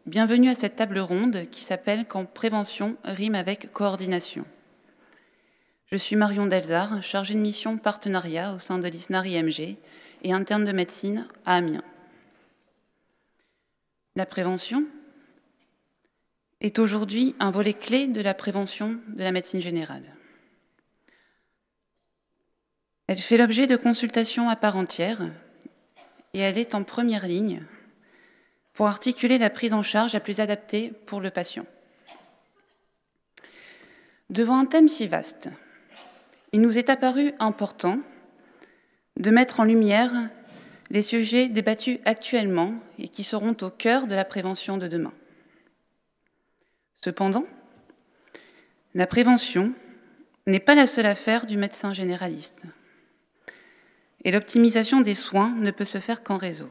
Bienvenue à cette table ronde qui s'appelle « Quand prévention rime avec coordination ». Je suis Marion Delzard, chargée de mission partenariat au sein de l'ISNAR-IMG et interne de médecine à Amiens. La prévention est aujourd'hui un volet clé de la prévention de la médecine générale. Elle fait l'objet de consultations à part entière et elle est en première ligne pour articuler la prise en charge la plus adaptée pour le patient. Devant un thème si vaste, il nous est apparu important de mettre en lumière les sujets débattus actuellement et qui seront au cœur de la prévention de demain. Cependant, la prévention n'est pas la seule affaire du médecin généraliste. Et l'optimisation des soins ne peut se faire qu'en réseau,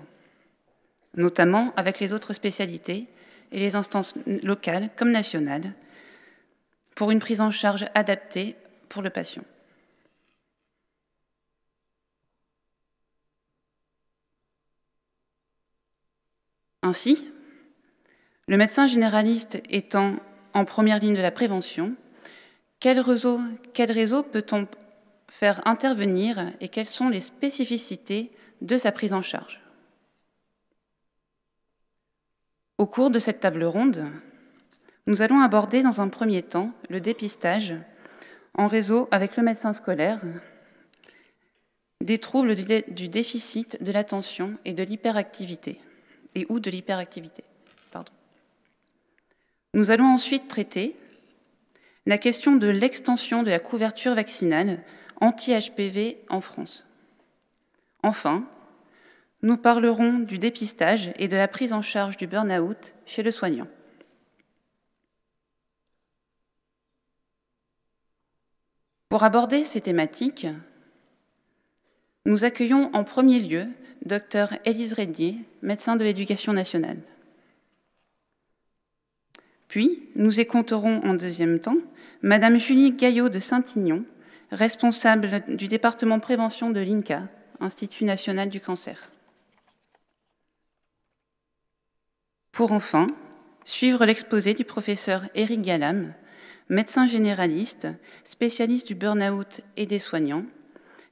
notamment avec les autres spécialités et les instances locales comme nationales, pour une prise en charge adaptée pour le patient. Ainsi, le médecin généraliste étant en première ligne de la prévention, quel réseau peut-on faire intervenir et quelles sont les spécificités de sa prise en charge? Au cours de cette table ronde, nous allons aborder dans un premier temps le dépistage en réseau avec le médecin scolaire des troubles du déficit de l'attention et de l'hyperactivité, ou de l'hyperactivité. Nous allons ensuite traiter la question de l'extension de la couverture vaccinale anti-HPV en France. Enfin, nous parlerons du dépistage et de la prise en charge du burn-out chez le soignant. Pour aborder ces thématiques, nous accueillons en premier lieu Dr Élise Régnier, médecin de l'Éducation nationale. Puis, nous écouterons en deuxième temps Madame Julie Gaillot de Saint-Ignon, responsable du département prévention de l'INCa, Institut national du cancer. Pour enfin suivre l'exposé du professeur Éric Gallam, médecin généraliste, spécialiste du burn-out et des soignants,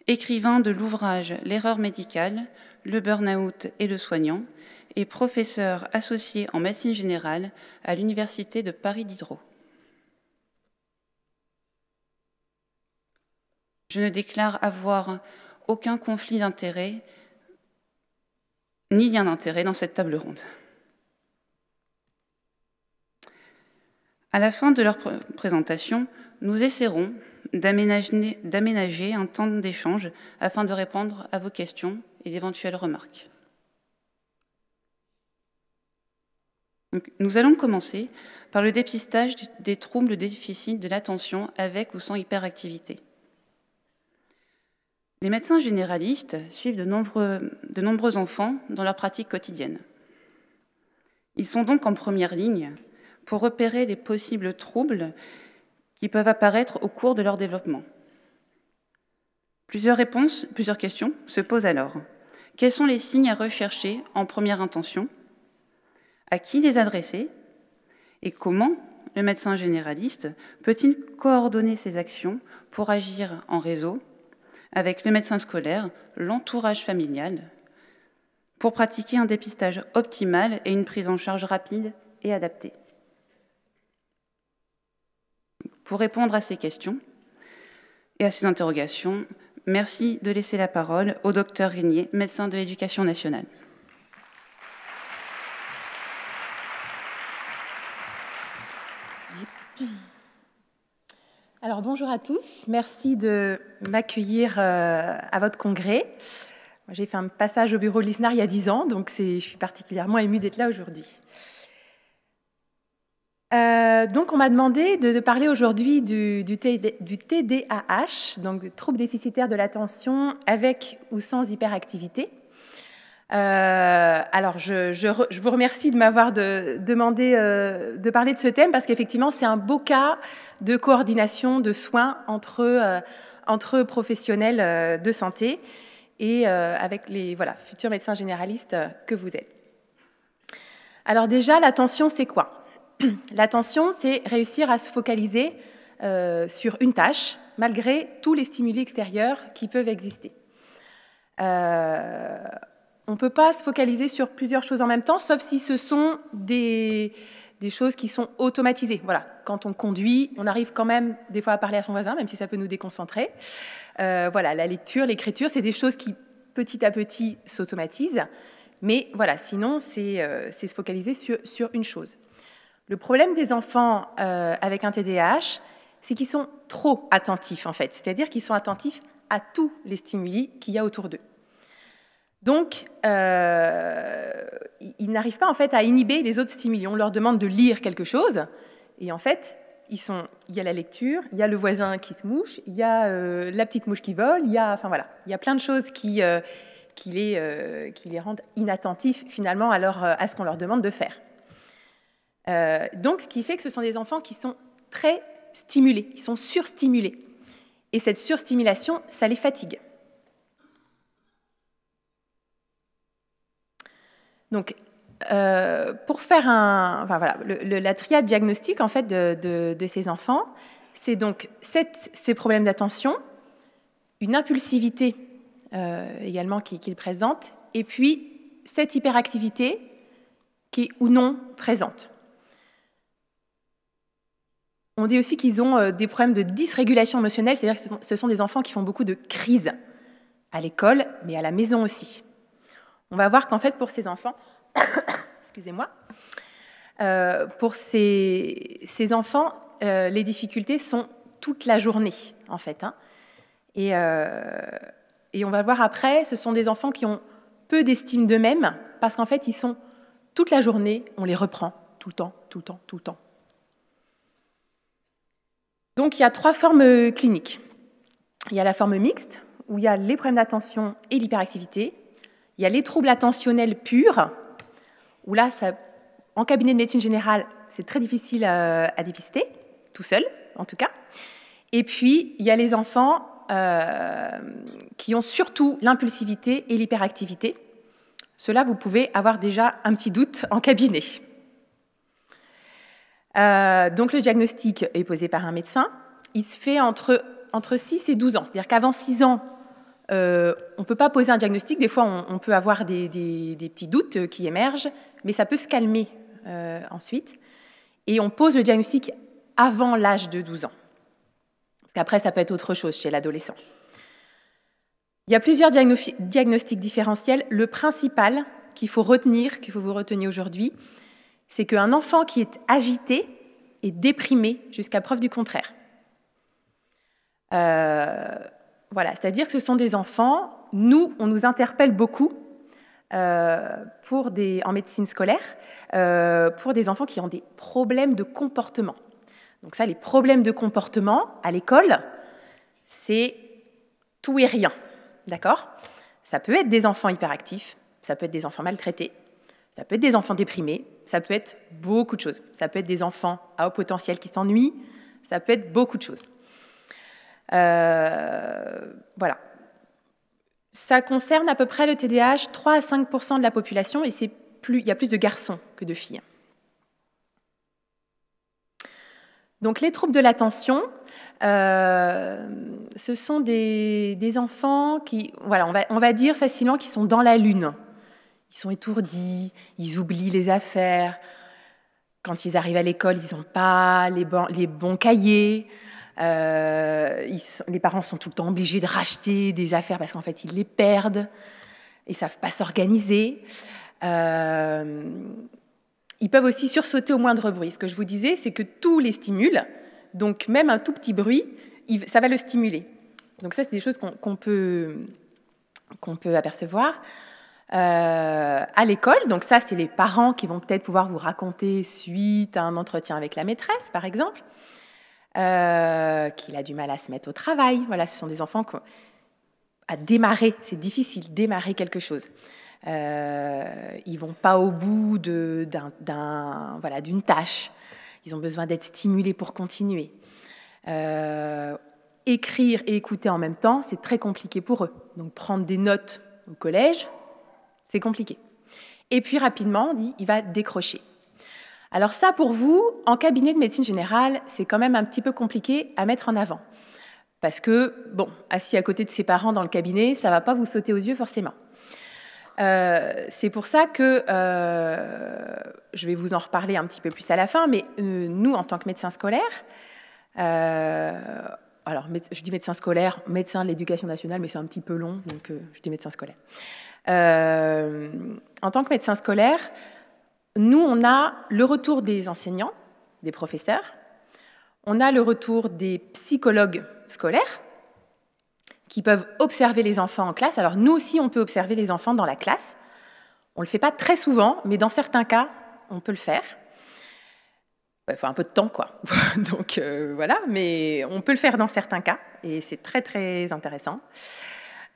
écrivain de l'ouvrage « L'erreur médicale, le burn-out et le soignant » et professeur associé en médecine générale à l'Université de Paris Diderot. Je ne déclare avoir aucun conflit d'intérêt ni lien d'intérêt dans cette table ronde. À la fin de leur présentation, nous essaierons d'aménager un temps d'échange afin de répondre à vos questions et d'éventuelles remarques. Donc, nous allons commencer par le dépistage des troubles de déficit de l'attention avec ou sans hyperactivité. Les médecins généralistes suivent de nombreux enfants dans leur pratique quotidienne. Ils sont donc en première ligne pour repérer les possibles troubles qui peuvent apparaître au cours de leur développement. Plusieurs questions se posent alors. Quels sont les signes à rechercher en première intention? À qui les adresser? Et comment le médecin généraliste peut-il coordonner ses actions pour agir en réseau avec le médecin scolaire, l'entourage familial, pour pratiquer un dépistage optimal et une prise en charge rapide et adaptée? Pour répondre à ces questions et à ces interrogations, merci de laisser la parole au Dr Régnier, médecin de l'Éducation nationale. Alors bonjour à tous, merci de m'accueillir à votre congrès. J'ai fait un passage au bureau de l'ISNAR il y a 10 ans, donc je suis particulièrement émue d'être là aujourd'hui. Donc on m'a demandé de parler aujourd'hui du TDAH, donc des troubles déficitaires de l'attention avec ou sans hyperactivité. Alors je vous remercie de m'avoir demandé de parler de ce thème parce qu'effectivement c'est un beau cas de coordination de soins entre professionnels de santé et avec les futurs médecins généralistes que vous êtes. Alors déjà, l'attention, c'est quoi? L'attention, c'est réussir à se focaliser sur une tâche, malgré tous les stimuli extérieurs qui peuvent exister. On ne peut pas se focaliser sur plusieurs choses en même temps, sauf si ce sont des choses qui sont automatisées. Voilà. Quand on conduit, on arrive quand même des fois à parler à son voisin, même si ça peut nous déconcentrer. Voilà, la lecture, l'écriture, c'est des choses qui, petit à petit, s'automatisent. Mais voilà, sinon, c'est se focaliser sur une chose. Le problème des enfants avec un TDAH, c'est qu'ils sont trop attentifs, en fait. C'est-à-dire qu'ils sont attentifs à tous les stimuli qu'il y a autour d'eux. Donc, ils n'arrivent pas, en fait, à inhiber les autres stimuli. On leur demande de lire quelque chose, et en fait, il y a la lecture, il y a le voisin qui se mouche, il y a la petite mouche qui vole, il y a plein de choses qui les rendent inattentifs, finalement, à ce qu'on leur demande de faire. Donc, ce qui fait que ce sont des enfants qui sont très stimulés, ils sont surstimulés. Et cette surstimulation, ça les fatigue. Donc, pour faire la triade diagnostique en fait, de ces enfants, c'est donc ce problème d'attention, une impulsivité également qu'ils présentent, et puis cette hyperactivité qui est ou non présente. On dit aussi qu'ils ont des problèmes de dysrégulation émotionnelle, c'est-à-dire que ce sont des enfants qui font beaucoup de crises à l'école, mais à la maison aussi. On va voir qu'en fait, pour ces enfants, excusez-moi, pour ces enfants, les difficultés sont toute la journée, en fait. Hein. Et on va voir après, ce sont des enfants qui ont peu d'estime d'eux-mêmes, parce qu'en fait, ils sont toute la journée, on les reprend, tout le temps, tout le temps, tout le temps. Donc, il y a 3 formes cliniques. Il y a la forme mixte, où il y a les problèmes d'attention et l'hyperactivité. Il y a les troubles attentionnels purs, où là, en cabinet de médecine générale, c'est très difficile à dépister, tout seul, en tout cas. Et puis, il y a les enfants qui ont surtout l'impulsivité et l'hyperactivité. Ceux-là, vous pouvez avoir déjà un petit doute en cabinet. Donc le diagnostic est posé par un médecin. Il se fait entre 6 et 12 ans. C'est-à-dire qu'avant 6 ans, on ne peut pas poser un diagnostic. Des fois, on peut avoir des petits doutes qui émergent, mais ça peut se calmer ensuite. Et on pose le diagnostic avant l'âge de 12 ans. Parce qu'après, ça peut être autre chose chez l'adolescent. Il y a plusieurs diagnostics différentiels. Le principal qu'il faut vous retenir aujourd'hui, c'est qu'un enfant qui est agité est déprimé jusqu'à preuve du contraire. Voilà, c'est-à-dire que ce sont des enfants, on nous interpelle beaucoup en médecine scolaire pour des enfants qui ont des problèmes de comportement. Donc ça, les problèmes de comportement à l'école, c'est tout et rien, d'accord? Ça peut être des enfants hyperactifs, ça peut être des enfants maltraités, ça peut être des enfants déprimés, ça peut être beaucoup de choses. Ça peut être des enfants à haut potentiel qui s'ennuient, ça peut être beaucoup de choses. Voilà. Ça concerne à peu près le TDAH 3 à 5% de la population et il y a plus de garçons que de filles. Donc les troubles de l'attention, ce sont des enfants qui, voilà, on va dire facilement qu'ils sont dans la lune. Ils sont étourdis, ils oublient les affaires. Quand ils arrivent à l'école, ils n'ont pas les bons cahiers. Les parents sont tout le temps obligés de racheter des affaires parce qu'en fait, ils les perdent. Ils ne savent pas s'organiser. Ils peuvent aussi sursauter au moindre bruit. Ce que je vous disais, c'est que tous les stimulent. Donc, même un tout petit bruit, ça va le stimuler. Donc ça, c'est des choses qu'on peut apercevoir. À l'école, donc ça c'est les parents qui vont peut-être pouvoir vous raconter suite à un entretien avec la maîtresse par exemple, qu'il a du mal à se mettre au travail. Voilà, ce sont des enfants à démarrer, c'est difficile démarrer quelque chose. Ils vont pas au bout d'une tâche. Ils ont besoin d'être stimulés pour continuer. Écrire et écouter en même temps, c'est très compliqué pour eux. Donc prendre des notes au collège, c'est compliqué. et puis rapidement, on dit, il va décrocher. Alors ça, pour vous, en cabinet de médecine générale, c'est quand même un petit peu compliqué à mettre en avant. Parce que, bon, assis à côté de ses parents dans le cabinet, ça ne va pas vous sauter aux yeux forcément. C'est pour ça que, je vais vous en reparler un petit peu plus à la fin, mais nous, en tant que médecins scolaires, alors je dis médecin scolaire, médecin de l'éducation nationale, mais c'est un petit peu long, donc je dis médecin scolaire. En tant que médecin scolaire, nous, on a le retour des enseignants, des professeurs, on a le retour des psychologues scolaires qui peuvent observer les enfants en classe. Alors nous aussi, on peut observer les enfants dans la classe. On ne le fait pas très souvent, mais dans certains cas, on peut le faire. Il faut un peu de temps, quoi. Donc voilà, mais on peut le faire dans certains cas, et c'est très, très intéressant.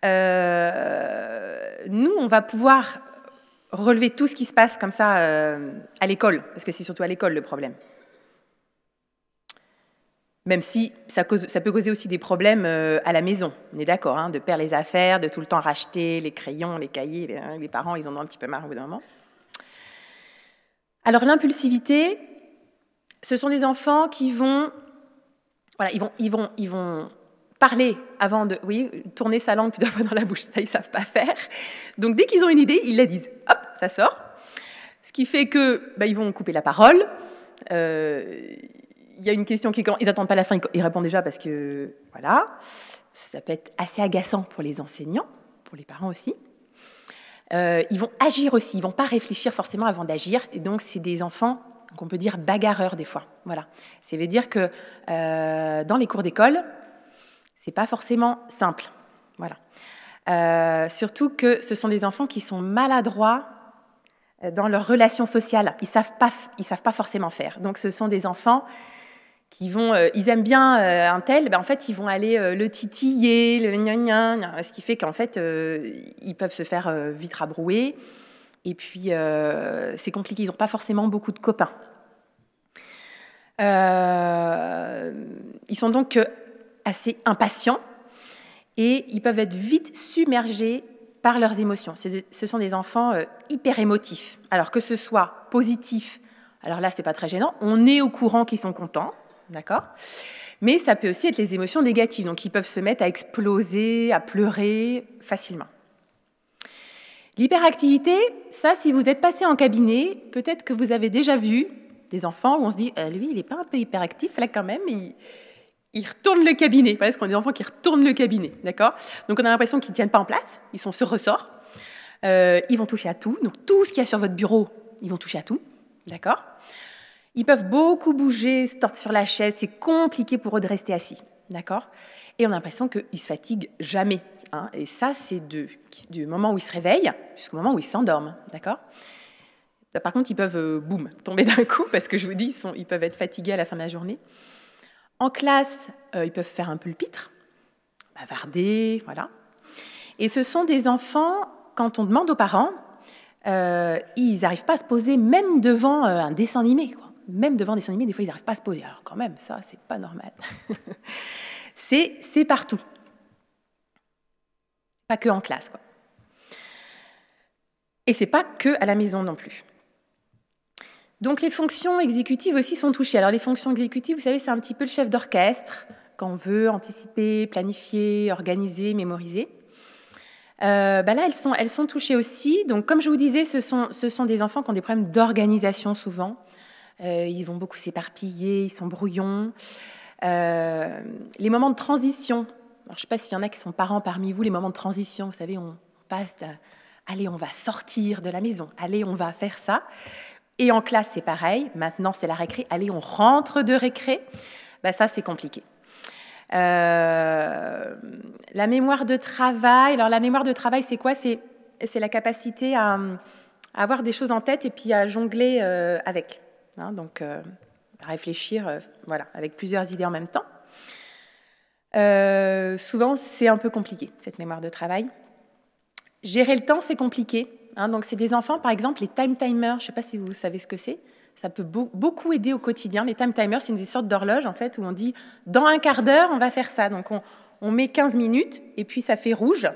Nous, on va pouvoir relever tout ce qui se passe comme ça à l'école, parce que c'est surtout à l'école le problème. Même si ça peut causer aussi des problèmes à la maison, on est d'accord, hein, de perdre les affaires, de tout le temps racheter les crayons, les cahiers, les parents, ils en ont un petit peu marre au bout d'un moment. Alors l'impulsivité, ce sont des enfants qui vont, voilà, ils vont parler avant de, tourner sa langue plusieurs fois dans la bouche, ça ils savent pas faire. Donc dès qu'ils ont une idée, ils la disent, hop, ça sort. Ce qui fait que, ils vont couper la parole. Il y a une question qui commence, ils n'attendent pas la fin, ils répondent déjà parce que, voilà, ça peut être assez agaçant pour les enseignants, pour les parents aussi. Ils vont agir aussi, ils ne vont pas réfléchir forcément avant d'agir, et donc c'est des enfants qu'on peut dire bagarreurs des fois. Voilà. Ça veut dire que dans les cours d'école, c'est pas forcément simple. Voilà. Surtout que ce sont des enfants qui sont maladroits dans leurs relations sociales. Ils savent pas forcément faire. Donc ce sont des enfants qui vont, ils aiment bien un tel, en fait ils vont aller le titiller, le gna, ce qui fait qu'en fait ils peuvent se faire vite rabrouer. Et puis c'est compliqué, ils n'ont pas forcément beaucoup de copains. Ils sont donc assez impatients et ils peuvent être vite submergés par leurs émotions. Ce sont des enfants hyper émotifs. Alors que ce soit positif, alors là c'est pas très gênant, on est au courant qu'ils sont contents, d'accord ? Mais ça peut aussi être les émotions négatives, donc ils peuvent se mettre à exploser, à pleurer facilement. L'hyperactivité, ça, si vous êtes passé en cabinet, peut-être que vous avez déjà vu des enfants où on se dit lui, il n'est pas un peu hyperactif, là quand même, il retourne le cabinet. Voilà, parce qu'on a des enfants qui retournent le cabinet, d'accord ? Donc on a l'impression qu'ils ne tiennent pas en place, ils sont sur ressort, ils vont toucher à tout, donc tout ce qu'il y a sur votre bureau, ils vont toucher à tout, d'accord ? Ils peuvent beaucoup bouger, se tordre sur la chaise, c'est compliqué pour eux de rester assis, d'accord ? Et on a l'impression qu'ils ne se fatiguent jamais. Hein, et ça, c'est du moment où ils se réveillent jusqu'au moment où ils s'endorment, d'accord ? Par contre, ils peuvent, tomber d'un coup, parce que je vous dis, ils peuvent être fatigués à la fin de la journée. En classe, ils peuvent faire un peu le pitre, bavarder, voilà. Et ce sont des enfants, quand on demande aux parents, ils n'arrivent pas à se poser, même devant un dessin animé, quoi. Même devant un dessin animé, des fois, ils n'arrivent pas à se poser. Alors quand même, ça, c'est pas normal. C'est partout. Pas que en classe, quoi. Et c'est pas que à la maison non plus. Donc les fonctions exécutives aussi sont touchées. Alors les fonctions exécutives, vous savez, c'est un petit peu le chef d'orchestre quand on veut anticiper, planifier, organiser, mémoriser. Là, elles sont touchées aussi. Donc comme je vous disais, ce sont des enfants qui ont des problèmes d'organisation souvent. Ils vont beaucoup s'éparpiller, ils sont brouillons. Les moments de transition. Alors, je ne sais pas s'il y en a qui sont parents parmi vous, les moments de transition, vous savez, on passe allez, on va sortir de la maison, allez, on va faire ça. Et en classe, c'est pareil, maintenant c'est la récré, allez, on rentre de récré. Ça, c'est compliqué. La mémoire de travail, alors la mémoire de travail, c'est quoi ? C'est la capacité à avoir des choses en tête et puis à jongler avec. Hein, donc, à réfléchir voilà, avec plusieurs idées en même temps. Souvent, c'est un peu compliqué, cette mémoire de travail. Gérer le temps, c'est compliqué. Hein, donc, c'est des enfants, par exemple, les time timers, je ne sais pas si vous savez ce que c'est. Ça peut beaucoup aider au quotidien. Les time timers, c'est une sorte d'horloge, en fait, où on dit, dans un quart d'heure, on va faire ça. Donc, on met 15 minutes, et puis ça fait rouge,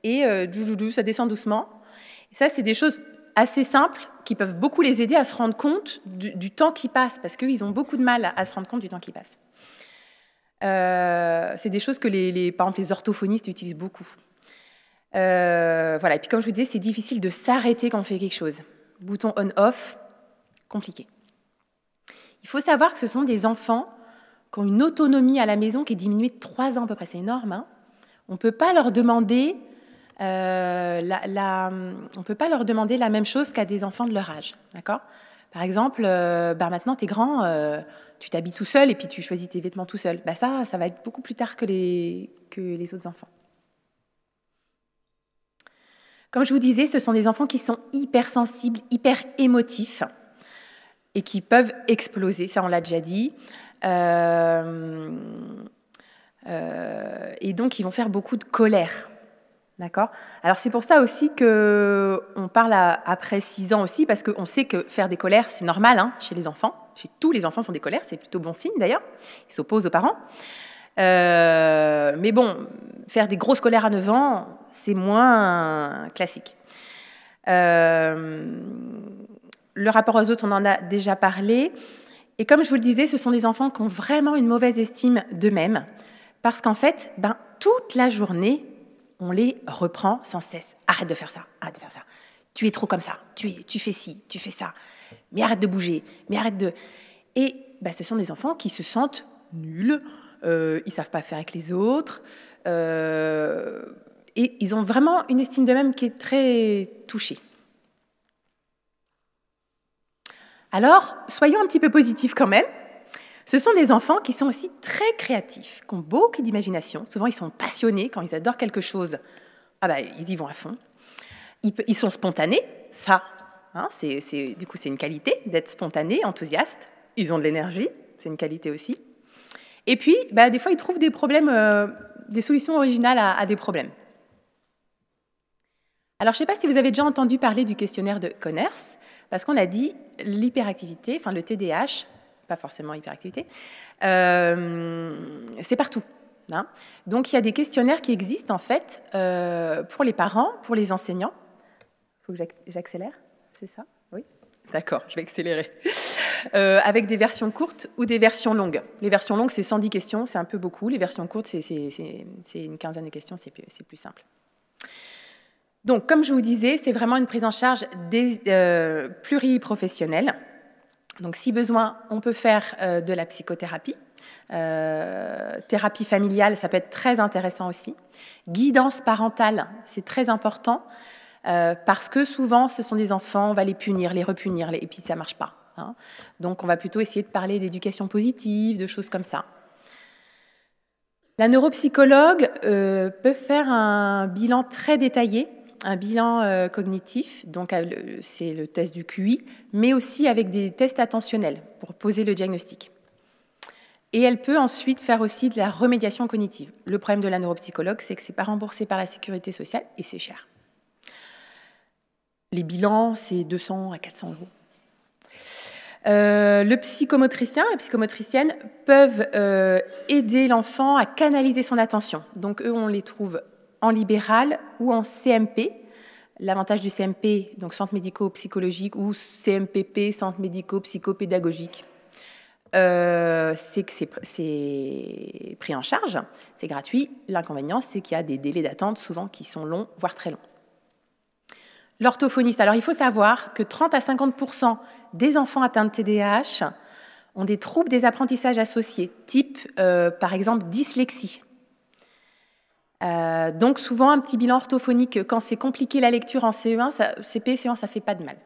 et ça descend doucement. Et ça, c'est des choses assez simples qui peuvent beaucoup les aider à se rendre compte du temps qui passe, parce qu'ils ont beaucoup de mal à se rendre compte du temps qui passe. C'est des choses que par exemple, les orthophonistes utilisent beaucoup. Voilà. Et puis comme je vous disais, c'est difficile de s'arrêter quand on fait quelque chose. Bouton on-off, compliqué. Il faut savoir que ce sont des enfants qui ont une autonomie à la maison qui est diminuée de 3 ans à peu près. C'est énorme, hein. On ne peut pas leur demander la même chose qu'à des enfants de leur âge. D'accord ? Par exemple, maintenant tu es grand, tu t'habilles tout seul et puis tu choisis tes vêtements tout seul. Ça va être beaucoup plus tard que les autres enfants. Comme je vous disais, ce sont des enfants qui sont hypersensibles, hyper émotifs et qui peuvent exploser, ça on l'a déjà dit. Et donc ils vont faire beaucoup de colère. D'accord ? Alors c'est pour ça aussi qu'on parle après 6 ans aussi, parce qu'on sait que faire des colères, c'est normal hein, chez les enfants. Chez tous les enfants font des colères, c'est plutôt bon signe d'ailleurs. Ils s'opposent aux parents. Mais bon, faire des grosses colères à 9 ans, c'est moins classique. Le rapport aux autres, on en a déjà parlé. Et comme je vous le disais, ce sont des enfants qui ont vraiment une mauvaise estime d'eux-mêmes, parce qu'en fait, toute la journée, on les reprend sans cesse. Arrête de faire ça, arrête de faire ça. Tu es trop comme ça, tu fais ci, tu fais ça. Mais arrête de bouger, mais arrête de... Et ce sont des enfants qui se sentent nuls, ils ne savent pas faire avec les autres, et ils ont vraiment une estime d'eux-mêmes qui est très touchée. Alors, soyons un petit peu positifs quand même. Ce sont des enfants qui sont aussi très créatifs, qui ont beaucoup d'imagination. Souvent, ils sont passionnés. Quand ils adorent quelque chose, ils y vont à fond. Ils sont spontanés. Ça, hein, du coup, c'est une qualité d'être spontané, enthousiaste. Ils ont de l'énergie. C'est une qualité aussi. Et puis, des fois, ils trouvent des problèmes, des solutions originales à des problèmes. Alors, je ne sais pas si vous avez déjà entendu parler du questionnaire de Conners, parce qu'on a dit l'hyperactivité, enfin le TDAH, pas forcément hyperactivité, c'est partout. Hein. Donc il y a des questionnaires qui existent en fait pour les parents, pour les enseignants. Il faut que j'accélère, c'est ça ? Oui ? D'accord, je vais accélérer. Avec des versions courtes ou des versions longues. Les versions longues, c'est 110 questions, c'est un peu beaucoup. Les versions courtes, c'est une quinzaine de questions, c'est plus simple. Donc, comme je vous disais, c'est vraiment une prise en charge pluriprofessionnelle. Donc, si besoin, on peut faire de la psychothérapie. Thérapie familiale, ça peut être très intéressant aussi. Guidance parentale, c'est très important parce que souvent, ce sont des enfants, on va les punir, les repunir, et puis ça ne marche pas. Hein. Donc, on va plutôt essayer de parler d'éducation positive, de choses comme ça. La neuropsychologue peut faire un bilan très détaillé, un bilan cognitif, donc c'est le test du QI, mais aussi avec des tests attentionnels pour poser le diagnostic. Et elle peut ensuite faire aussi de la remédiation cognitive. Le problème de la neuropsychologue, c'est que ce n'est pas remboursé par la sécurité sociale et c'est cher. Les bilans, c'est 200 à 400 euros. Le psychomotricien, la psychomotricienne peuvent aider l'enfant à canaliser son attention. Donc eux, on les trouve en libéral ou en CMP. L'avantage du CMP, donc centre médico-psychologique, ou CMPP, centre médico-psychopédagogique, c'est que c'est pris en charge, c'est gratuit. L'inconvénient, c'est qu'il y a des délais d'attente souvent qui sont longs, voire très longs. L'orthophoniste, alors il faut savoir que 30 à 50% des enfants atteints de TDAH ont des troubles des apprentissages associés, type par exemple dyslexie. Donc souvent un petit bilan orthophonique, quand c'est compliqué la lecture en CE1, CP, CE1, ça ne fait pas de mal.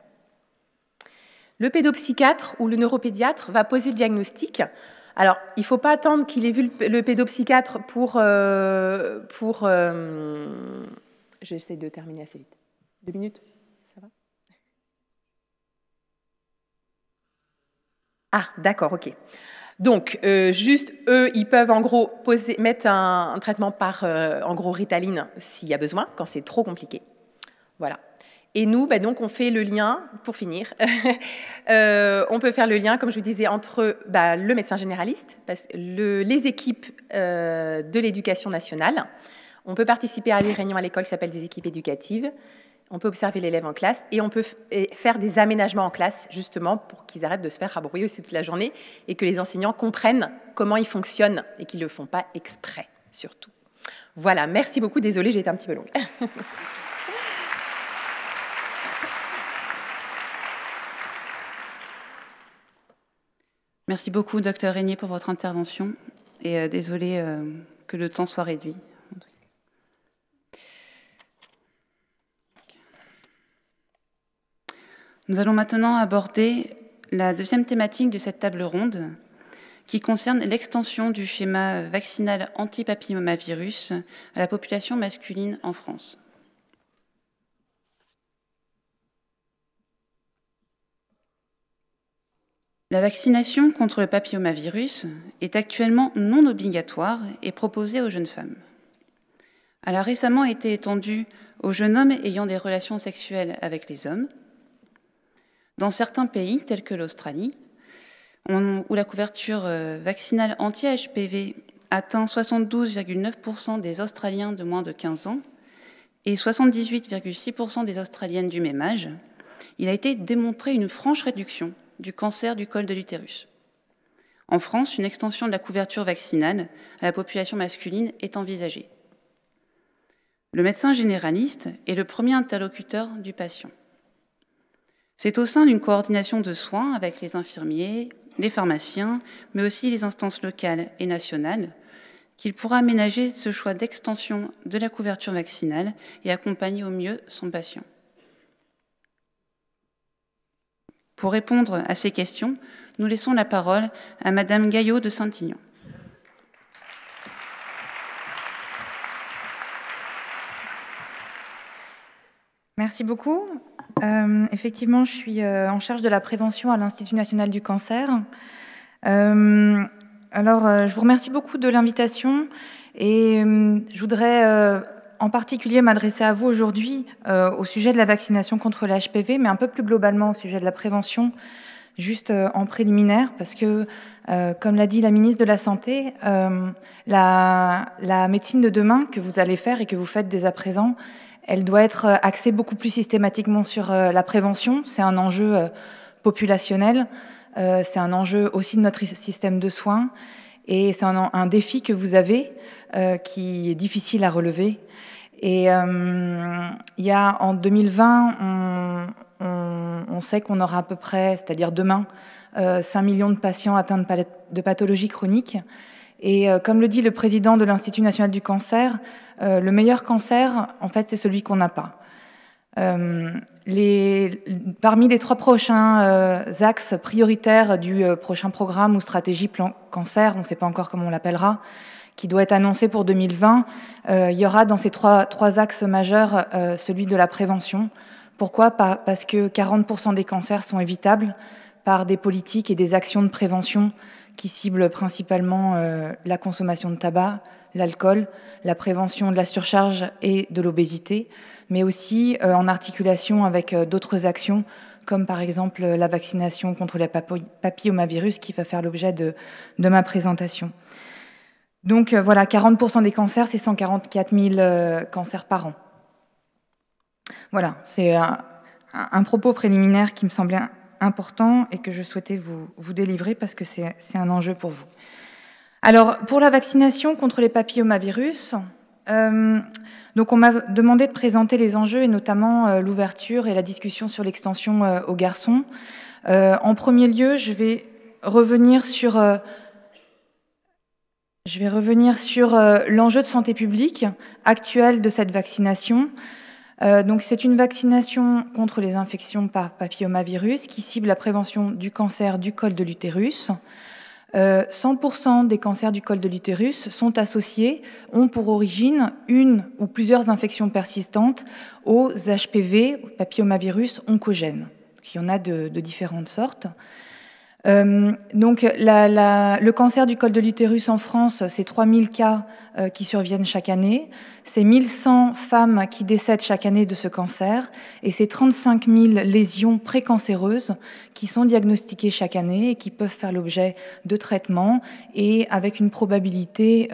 Le pédopsychiatre ou le neuropédiatre va poser le diagnostic. Alors, il ne faut pas attendre qu'il ait vu le pédopsychiatre pour j'essaie de terminer assez vite. 2 minutes, ça va ? Ah, d'accord, ok. Donc, juste, eux, ils peuvent en gros mettre un traitement par, en gros, Ritaline s'il y a besoin, quand c'est trop compliqué. Voilà. Et nous, donc, on fait le lien, pour finir, on peut faire le lien, comme je vous disais, entre le médecin généraliste, les équipes de l'éducation nationale. On peut participer à des réunions à l'école qui s'appellent des équipes éducatives. On peut observer l'élève en classe et on peut faire des aménagements en classe, justement, pour qu'ils arrêtent de se faire rabrouiller aussi toute la journée et que les enseignants comprennent comment ils fonctionnent et qu'ils ne le font pas exprès, surtout. Voilà, merci beaucoup. Désolée, j'ai été un petit peu longue. Merci beaucoup, Dr Régnier, pour votre intervention. Et désolée que le temps soit réduit. Nous allons maintenant aborder la deuxième thématique de cette table ronde, qui concerne l'extension du schéma vaccinal anti-papillomavirus à la population masculine en France. La vaccination contre le papillomavirus est actuellement non obligatoire et proposée aux jeunes femmes. Elle a récemment été étendue aux jeunes hommes ayant des relations sexuelles avec les hommes. Dans certains pays, tels que l'Australie, où la couverture vaccinale anti-HPV atteint 72,9% des Australiens de moins de 15 ans et 78,6% des Australiennes du même âge, il a été démontré une franche réduction du cancer du col de l'utérus. En France, une extension de la couverture vaccinale à la population masculine est envisagée. Le médecin généraliste est le premier interlocuteur du patient. C'est au sein d'une coordination de soins avec les infirmiers, les pharmaciens, mais aussi les instances locales et nationales, qu'il pourra aménager ce choix d'extension de la couverture vaccinale et accompagner au mieux son patient. Pour répondre à ces questions, nous laissons la parole à Madame Gaillot de Saint-Aignan. Merci beaucoup. Effectivement, je suis en charge de la prévention à l'Institut national du cancer. Je vous remercie beaucoup de l'invitation et je voudrais en particulier m'adresser à vous aujourd'hui au sujet de la vaccination contre le HPV, mais un peu plus globalement au sujet de la prévention, juste en préliminaire, parce que, comme l'a dit la ministre de la Santé, la médecine de demain que vous allez faire et que vous faites dès à présent, elle doit être axée beaucoup plus systématiquement sur la prévention. C'est un enjeu populationnel, c'est un enjeu aussi de notre système de soins, et c'est un défi que vous avez qui est difficile à relever. Et il y a en 2020, on sait qu'on aura à peu près, c'est-à-dire demain, 5 millions de patients atteints de pathologies chroniques. Et comme le dit le président de l'Institut national du cancer, le meilleur cancer, en fait, c'est celui qu'on n'a pas. Parmi les 3 prochains axes prioritaires du prochain programme ou stratégie plan cancer, on ne sait pas encore comment on l'appellera, qui doit être annoncé pour 2020, il y aura dans ces trois axes majeurs celui de la prévention. Pourquoi ? Parce que 40% des cancers sont évitables par des politiques et des actions de prévention qui ciblent principalement la consommation de tabac, l'alcool, la prévention de la surcharge et de l'obésité, mais aussi en articulation avec d'autres actions, comme par exemple la vaccination contre le papillomavirus qui va faire l'objet de ma présentation. Donc voilà, 40% des cancers, c'est 144 000 cancers par an. Voilà, c'est un propos préliminaire qui me semblait important et que je souhaitais vous délivrer parce que c'est un enjeu pour vous. Alors, pour la vaccination contre les papillomavirus, donc on m'a demandé de présenter les enjeux et notamment l'ouverture et la discussion sur l'extension aux garçons. En premier lieu, je vais revenir sur l'enjeu de santé publique actuel de cette vaccination. Donc c'est une vaccination contre les infections par papillomavirus qui cible la prévention du cancer du col de l'utérus. 100% des cancers du col de l'utérus sont associés, ont pour origine une ou plusieurs infections persistantes aux HPV, aux papillomavirus oncogènes. Il y en a de différentes sortes. Donc le cancer du col de l'utérus en France, c'est 3000 cas qui surviennent chaque année, c'est 1100 femmes qui décèdent chaque année de ce cancer et c'est 35 000 lésions précancéreuses qui sont diagnostiquées chaque année et qui peuvent faire l'objet de traitements et avec une probabilité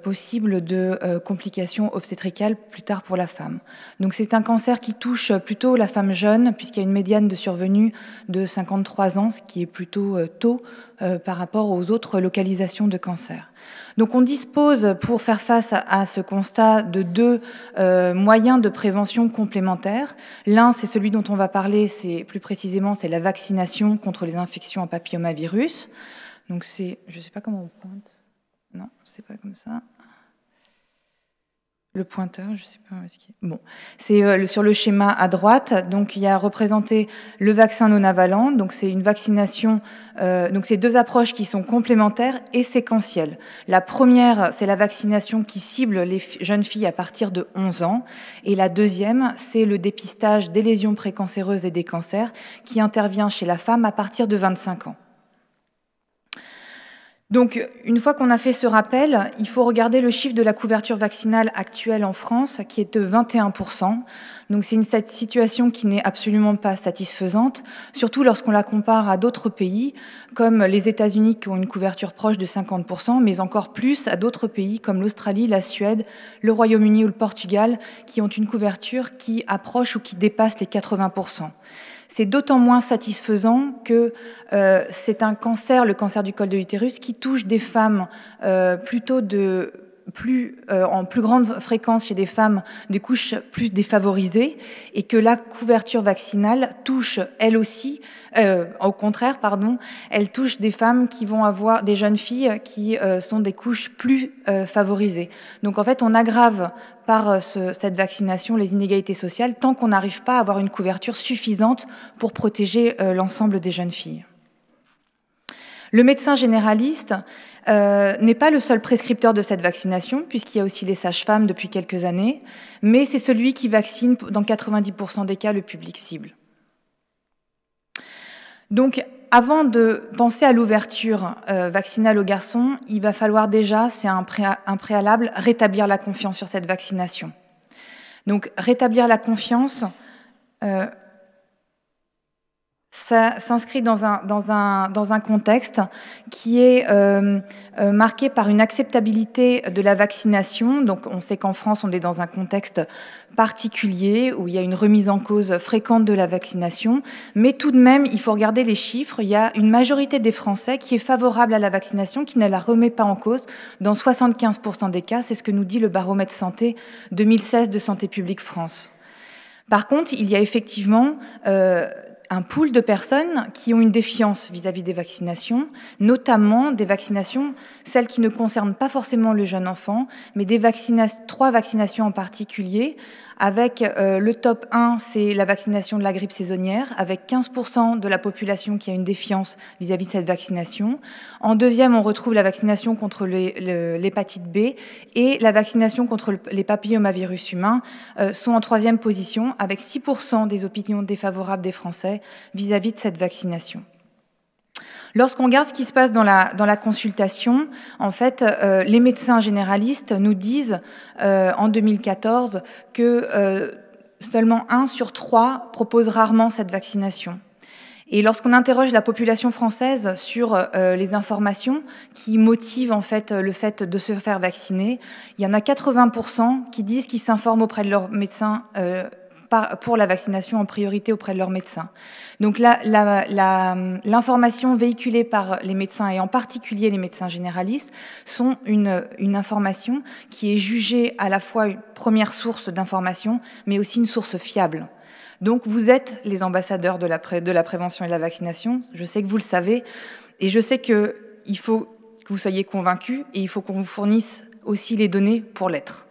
possible de complications obstétricales plus tard pour la femme. Donc c'est un cancer qui touche plutôt la femme jeune, puisqu'il y a une médiane de survenue de 53 ans, ce qui est plutôt tôt par rapport aux autres localisations de cancer. Donc on dispose, pour faire face à ce constat, de deux moyens de prévention complémentaires. L'un, c'est celui dont on va parler, plus précisément, c'est la vaccination contre les infections à papillomavirus. Donc c'est, je ne sais pas comment on pointe. Non, c'est pas comme ça. Le pointeur, je ne sais pas où est-ce qu'il est. Bon, c'est sur le schéma à droite. Donc il y a représenté le vaccin non-avalant. Donc c'est une vaccination. Donc c'est deux approches qui sont complémentaires et séquentielles. La première, c'est la vaccination qui cible les jeunes filles à partir de 11 ans. Et la deuxième, c'est le dépistage des lésions précancéreuses et des cancers qui intervient chez la femme à partir de 25 ans. Donc, une fois qu'on a fait ce rappel, il faut regarder le chiffre de la couverture vaccinale actuelle en France, qui est de 21%. Donc, c'est une situation qui n'est absolument pas satisfaisante, surtout lorsqu'on la compare à d'autres pays, comme les États-Unis, qui ont une couverture proche de 50%, mais encore plus à d'autres pays comme l'Australie, la Suède, le Royaume-Uni ou le Portugal, qui ont une couverture qui approche ou qui dépasse les 80%. C'est d'autant moins satisfaisant que c'est un cancer, le cancer du col de l'utérus, qui touche des femmes plutôt en plus grande fréquence chez des femmes des couches plus défavorisées, et que la couverture vaccinale touche, elle aussi, au contraire, elle touche des femmes qui vont avoir des jeunes filles qui sont des couches plus favorisées. Donc en fait, on aggrave par cette vaccination les inégalités sociales tant qu'on n'arrive pas à avoir une couverture suffisante pour protéger l'ensemble des jeunes filles. Le médecin généraliste n'est pas le seul prescripteur de cette vaccination, puisqu'il y a aussi les sages-femmes depuis quelques années, mais c'est celui qui vaccine dans 90% des cas le public cible. Donc, avant de penser à l'ouverture vaccinale aux garçons, il va falloir déjà, c'est un préalable, rétablir la confiance sur cette vaccination. Donc, rétablir la confiance, ça s'inscrit dans un contexte qui est marqué par une acceptabilité de la vaccination. Donc, on sait qu'en France, on est dans un contexte particulier où il y a une remise en cause fréquente de la vaccination. Mais tout de même, il faut regarder les chiffres. Il y a une majorité des Français qui est favorable à la vaccination, qui ne la remet pas en cause dans 75% des cas. C'est ce que nous dit le baromètre santé 2016 de Santé publique France. Par contre, il y a effectivement un pool de personnes qui ont une défiance vis-à-vis des vaccinations, notamment des vaccinations, celles qui ne concernent pas forcément le jeune enfant, mais trois vaccinations en particulier, avec le top 1, c'est la vaccination de la grippe saisonnière, avec 15% de la population qui a une défiance vis-à-vis de cette vaccination. En deuxième, on retrouve la vaccination contre l'hépatite B, et la vaccination contre les papillomavirus humains sont en troisième position, avec 6% des opinions défavorables des Français vis-à-vis de cette vaccination. Lorsqu'on regarde ce qui se passe dans la consultation, en fait, les médecins généralistes nous disent en 2014 que seulement 1 sur 3 propose rarement cette vaccination. Et lorsqu'on interroge la population française sur les informations qui motivent en fait le fait de se faire vacciner, il y en a 80% qui disent qu'ils s'informent auprès de leur médecin pour la vaccination en priorité auprès de leurs médecins. Donc l'information véhiculée par les médecins, et en particulier les médecins généralistes, sont une information qui est jugée à la fois une première source d'information, mais aussi une source fiable. Donc vous êtes les ambassadeurs de la prévention et de la vaccination, je sais que vous le savez, et je sais qu'il faut que vous soyez convaincus, et il faut qu'on vous fournisse aussi les données pour l'être.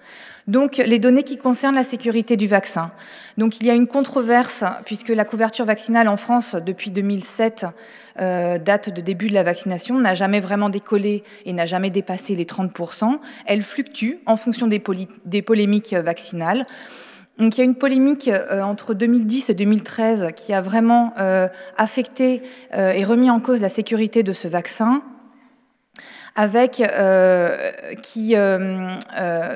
Donc, les données qui concernent la sécurité du vaccin. Donc, il y a une controverse, puisque la couverture vaccinale en France, depuis 2007, date de début de la vaccination, n'a jamais vraiment décollé et n'a jamais dépassé les 30%. Elle fluctue en fonction des polémiques vaccinales. Donc, il y a une polémique entre 2010 et 2013 qui a vraiment affecté et remis en cause la sécurité de ce vaccin, avec qui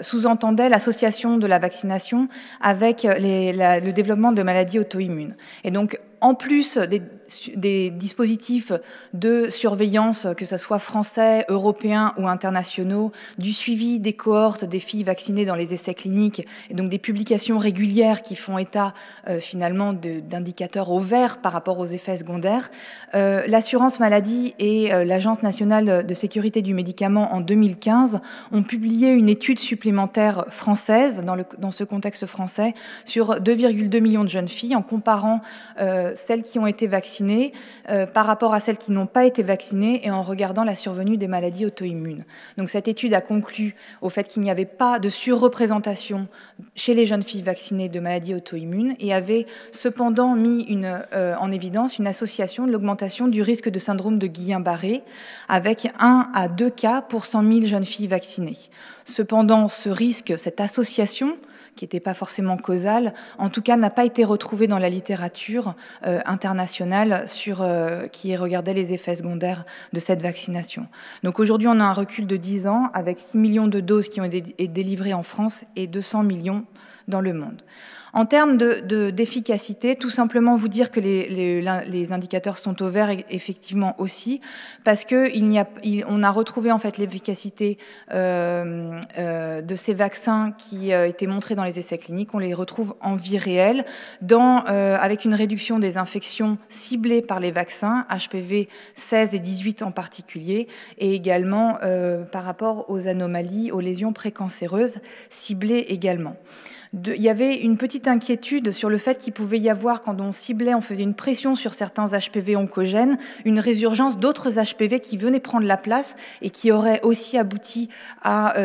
sous-entendait l'association de la vaccination avec le développement de maladies auto-immunes. Et donc, en plus dispositifs de surveillance, que ce soit français, européens ou internationaux, du suivi des cohortes des filles vaccinées dans les essais cliniques, et donc des publications régulières qui font état finalement d'indicateurs au vert par rapport aux effets secondaires. L'assurance maladie et l'Agence nationale de sécurité du médicament en 2015 ont publié une étude supplémentaire française, dans ce contexte français, sur 2,2 millions de jeunes filles, en comparant celles qui ont été vaccinées par rapport à celles qui n'ont pas été vaccinées et en regardant la survenue des maladies auto-immunes. Donc cette étude a conclu au fait qu'il n'y avait pas de surreprésentation chez les jeunes filles vaccinées de maladies auto-immunes et avait cependant mis en évidence une association de l'augmentation du risque de syndrome de Guillain-Barré avec 1 à 2 cas pour 100 000 jeunes filles vaccinées. Cependant, ce risque, cette association, qui n'était pas forcément causale, en tout cas n'a pas été retrouvée dans la littérature internationale qui regardait les effets secondaires de cette vaccination. Donc aujourd'hui, on a un recul de 10 ans avec 6 millions de doses qui ont été délivrées en France et 200 millions dans le monde. En termes d'efficacité, tout simplement vous dire que les indicateurs sont au vert effectivement aussi, parce que on a retrouvé en fait l'efficacité de ces vaccins qui étaient montrés dans les essais cliniques, on les retrouve en vie réelle, avec une réduction des infections ciblées par les vaccins, HPV 16 et 18 en particulier, et également par rapport aux anomalies, aux lésions précancéreuses ciblées également. Il y avait une petite inquiétude sur le fait qu'il pouvait y avoir, quand on ciblait, on faisait une pression sur certains HPV oncogènes, une résurgence d'autres HPV qui venaient prendre la place et qui auraient aussi abouti à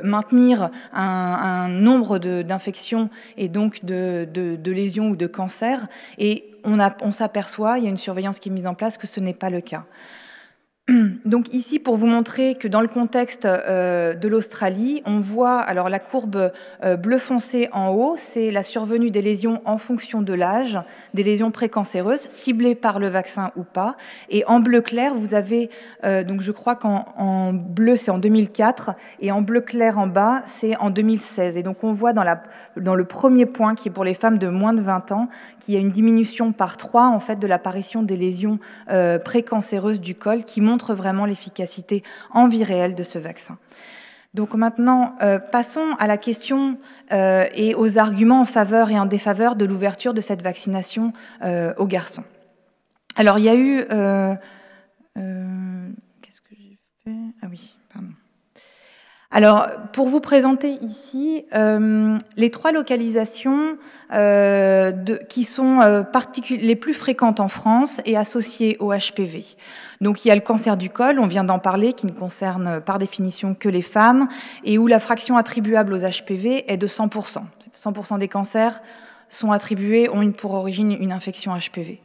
maintenir un nombre d'infections et donc de lésions ou de cancers. Et on s'aperçoit, il y a une surveillance qui est mise en place, que ce n'est pas le cas. Donc ici, pour vous montrer que dans le contexte de l'Australie, on voit, alors la courbe bleu foncé en haut, c'est la survenue des lésions en fonction de l'âge, des lésions précancéreuses, ciblées par le vaccin ou pas. Et en bleu clair, vous avez, donc je crois qu'en bleu c'est en 2004, et en bleu clair en bas, c'est en 2016. Et donc on voit dans le premier point, qui est pour les femmes de moins de 20 ans, qu'il y a une diminution par 3 en fait de l'apparition des lésions précancéreuses du col, qui montre vraiment l'efficacité en vie réelle de ce vaccin. Donc maintenant, passons à la question et aux arguments en faveur et en défaveur de l'ouverture de cette vaccination aux garçons. Alors il y a eu... qu'est-ce que j'ai fait? Ah oui, pardon. Alors, pour vous présenter ici les 3 localisations qui sont les plus fréquentes en France et associées au HPV. Donc, il y a le cancer du col, on vient d'en parler, qui ne concerne par définition que les femmes, et où la fraction attribuable aux HPV est de 100%. 100% des cancers ont pour origine une infection HPV.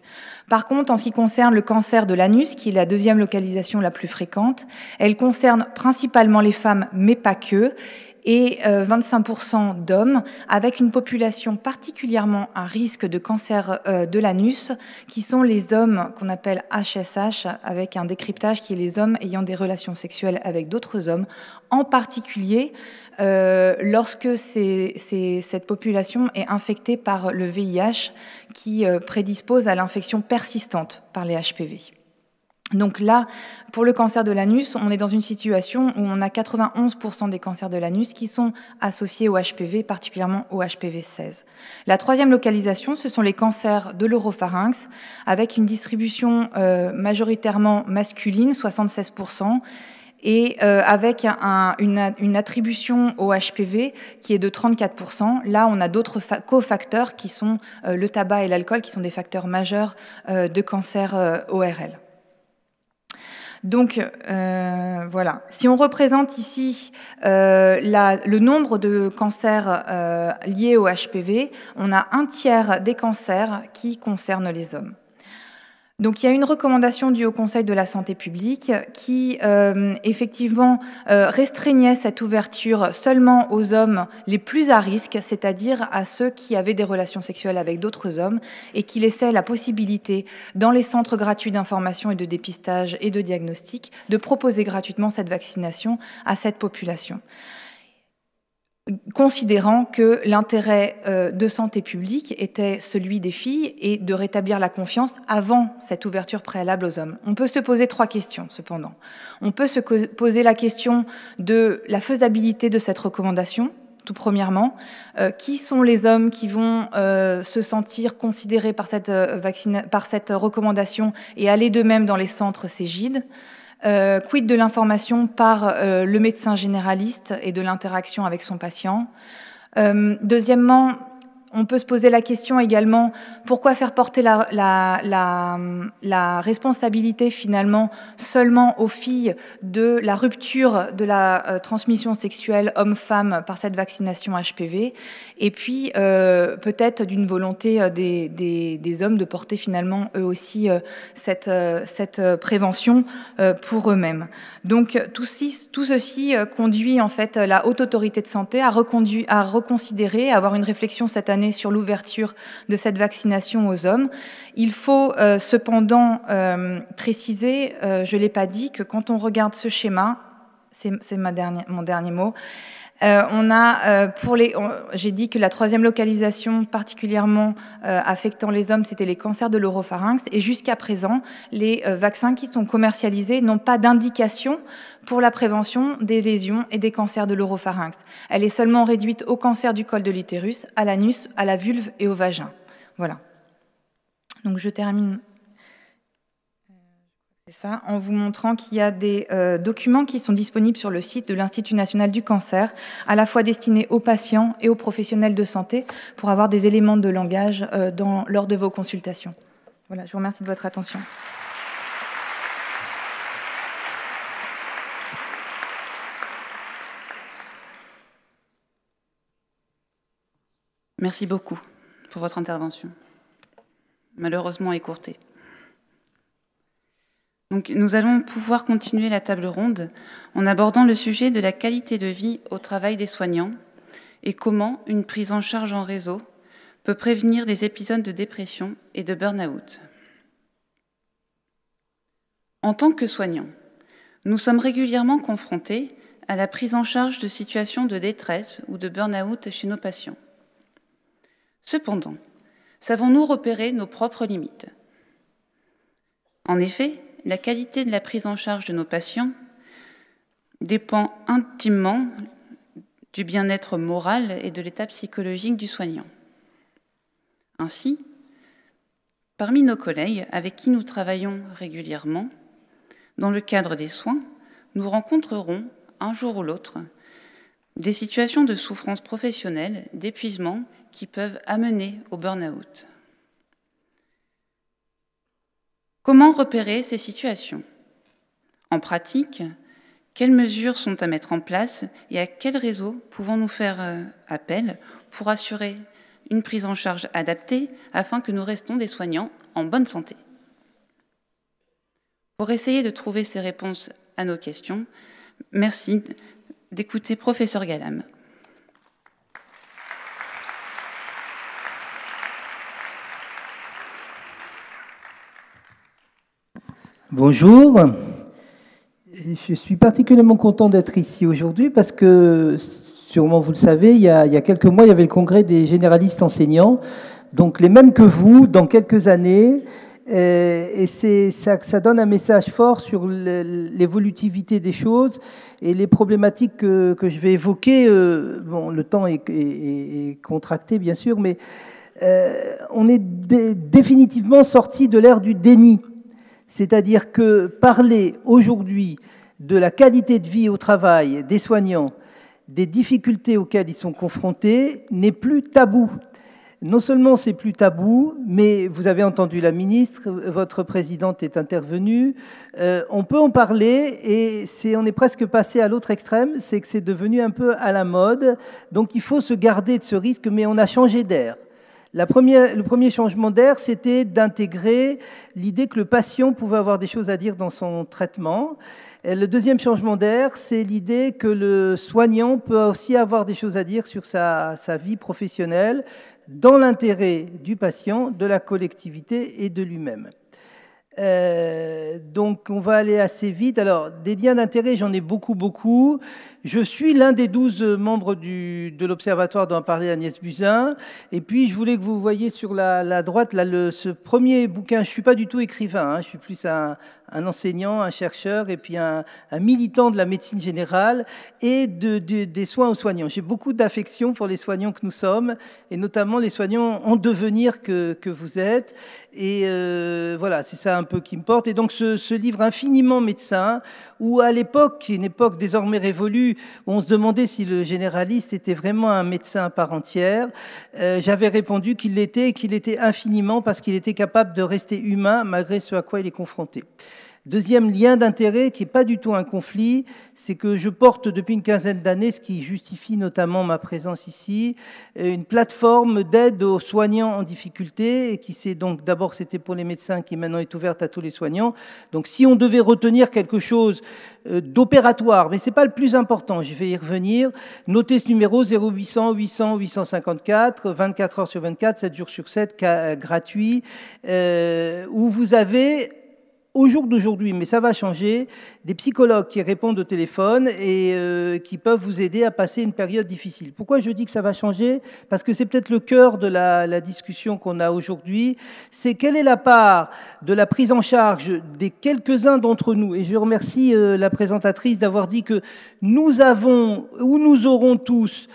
Par contre, en ce qui concerne le cancer de l'anus, qui est la 2e localisation la plus fréquente, elle concerne principalement les femmes, mais pas que, et 25% d'hommes, avec une population particulièrement à risque de cancer de l'anus, qui sont les hommes qu'on appelle HSH, avec un décryptage qui est les hommes ayant des relations sexuelles avec d'autres hommes, en particulier lorsque cette population est infectée par le VIH, qui prédispose à l'infection persistante par les HPV. Donc là, pour le cancer de l'anus, on est dans une situation où on a 91% des cancers de l'anus qui sont associés au HPV, particulièrement au HPV 16. La 3e localisation, ce sont les cancers de l'oropharynx, avec une distribution majoritairement masculine, 76%, et avec une attribution au HPV qui est de 34%. Là, on a d'autres cofacteurs qui sont le tabac et l'alcool, qui sont des facteurs majeurs de cancer ORL. Donc, voilà. Si on représente ici le nombre de cancers liés au HPV, on a 1/3 des cancers qui concernent les hommes. Donc il y a une recommandation du Haut Conseil de la santé publique qui effectivement restreignait cette ouverture seulement aux hommes les plus à risque, c'est-à-dire à ceux qui avaient des relations sexuelles avec d'autres hommes, et qui laissait la possibilité dans les centres gratuits d'information et de dépistage et de diagnostic de proposer gratuitement cette vaccination à cette population. considérant que l'intérêt de santé publique était celui des filles et de rétablir la confiance avant cette ouverture préalable aux hommes. On peut se poser 3 questions, cependant. On peut se poser la question de la faisabilité de cette recommandation, tout premièrement. Qui sont les hommes qui vont se sentir considérés par cette recommandation et aller d'eux-mêmes dans les centres Cégide? Quid de l'information par le médecin généraliste et de l'interaction avec son patient? Deuxièmement, on peut se poser la question également, pourquoi faire porter la responsabilité finalement seulement aux filles de la rupture de la transmission sexuelle homme-femme par cette vaccination HPV, et puis peut-être d'une volonté des hommes de porter finalement eux aussi cette prévention pour eux-mêmes. Donc tout ceci conduit en fait la Haute Autorité de Santé à reconsidérer, à avoir une réflexion cette année sur l'ouverture de cette vaccination aux hommes. Il faut cependant préciser, je ne l'ai pas dit, que quand on regarde ce schéma, c'est mon dernier mot, j'ai dit que la 3e localisation particulièrement affectant les hommes, c'était les cancers de l'oropharynx. Et jusqu'à présent, les vaccins qui sont commercialisés n'ont pas d'indication pour la prévention des lésions et des cancers de l'oropharynx. Elle est seulement réduite au cancer du col de l'utérus, à l'anus, à la vulve et au vagin. Voilà. Donc je termine ça en vous montrant qu'il y a des documents qui sont disponibles sur le site de l'Institut national du cancer, à la fois destinés aux patients et aux professionnels de santé, pour avoir des éléments de langage lors de vos consultations. Voilà, je vous remercie de votre attention. Merci beaucoup pour votre intervention, malheureusement écourtée. Donc, nous allons pouvoir continuer la table ronde en abordant le sujet de la qualité de vie au travail des soignants et comment une prise en charge en réseau peut prévenir des épisodes de dépression et de burn-out. En tant que soignants, nous sommes régulièrement confrontés à la prise en charge de situations de détresse ou de burn-out chez nos patients. Cependant, savons-nous repérer nos propres limites? En effet, la qualité de la prise en charge de nos patients dépend intimement du bien-être moral et de l'état psychologique du soignant. Ainsi, parmi nos collègues avec qui nous travaillons régulièrement, dans le cadre des soins, nous rencontrerons, un jour ou l'autre, des situations de souffrance professionnelle, d'épuisement qui peuvent amener au burn-out. Comment repérer ces situations? En pratique, quelles mesures sont à mettre en place et à quel réseau pouvons-nous faire appel pour assurer une prise en charge adaptée afin que nous restons des soignants en bonne santé? Pour essayer de trouver ces réponses à nos questions, merci d'écouter professeur Galam. Bonjour, je suis particulièrement content d'être ici aujourd'hui parce que, sûrement vous le savez, il y a quelques mois, il y avait le congrès des généralistes enseignants, donc les mêmes que vous, dans quelques années, et ça donne un message fort sur l'évolutivité des choses et les problématiques que je vais évoquer. Bon, le temps est contracté, bien sûr, mais on est définitivement sorti de l'ère du déni. C'est-à-dire que parler aujourd'hui de la qualité de vie au travail des soignants, des difficultés auxquelles ils sont confrontés, n'est plus tabou. Non seulement c'est plus tabou, mais vous avez entendu la ministre, votre présidente est intervenue, on peut en parler et on est presque passé à l'autre extrême, c'est que c'est devenu un peu à la mode, donc il faut se garder de ce risque, mais on a changé d'air. Le premier changement d'air, c'était d'intégrer l'idée que le patient pouvait avoir des choses à dire dans son traitement. Et le deuxième changement d'air, c'est l'idée que le soignant peut aussi avoir des choses à dire sur sa vie professionnelle, dans l'intérêt du patient, de la collectivité et de lui-même. Donc on va aller assez vite. Alors, des liens d'intérêt, j'en ai beaucoup. Je suis l'un des 12 membres de l'Observatoire dont a parlé Agnès Buzyn. Et puis, je voulais que vous voyiez sur la droite là, ce premier bouquin. Je ne suis pas du tout écrivain, hein, je suis plus un enseignant, un chercheur et puis un militant de la médecine générale et des soins aux soignants. J'ai beaucoup d'affection pour les soignants que nous sommes et notamment les soignants en devenir que vous êtes. Et voilà, c'est ça un peu qui me porte. Et donc ce livre Infiniment médecin, où à l'époque, une époque désormais révolue, où on se demandait si le généraliste était vraiment un médecin à part entière, j'avais répondu qu'il l'était et qu'il était infiniment parce qu'il était capable de rester humain malgré ce à quoi il est confronté. Deuxième lien d'intérêt, qui n'est pas du tout un conflit, c'est que je porte depuis une quinzaine d'années, ce qui justifie notamment ma présence ici, une plateforme d'aide aux soignants en difficulté, et qui c'est donc, d'abord c'était pour les médecins, qui maintenant est ouverte à tous les soignants. Donc si on devait retenir quelque chose d'opératoire, mais ce n'est pas le plus important, je vais y revenir, notez ce numéro 0800 800 854, 24 heures sur 24, 7 jours sur 7, gratuit, où vous avez au jour d'aujourd'hui, mais ça va changer, des psychologues qui répondent au téléphone et qui peuvent vous aider à passer une période difficile. Pourquoi je dis que ça va changer? Parce que c'est peut-être le cœur de la discussion qu'on a aujourd'hui. C'est quelle est la part de la prise en charge des quelques-uns d'entre nous. Et je remercie la présentatrice d'avoir dit que nous avons, ou nous aurons tous,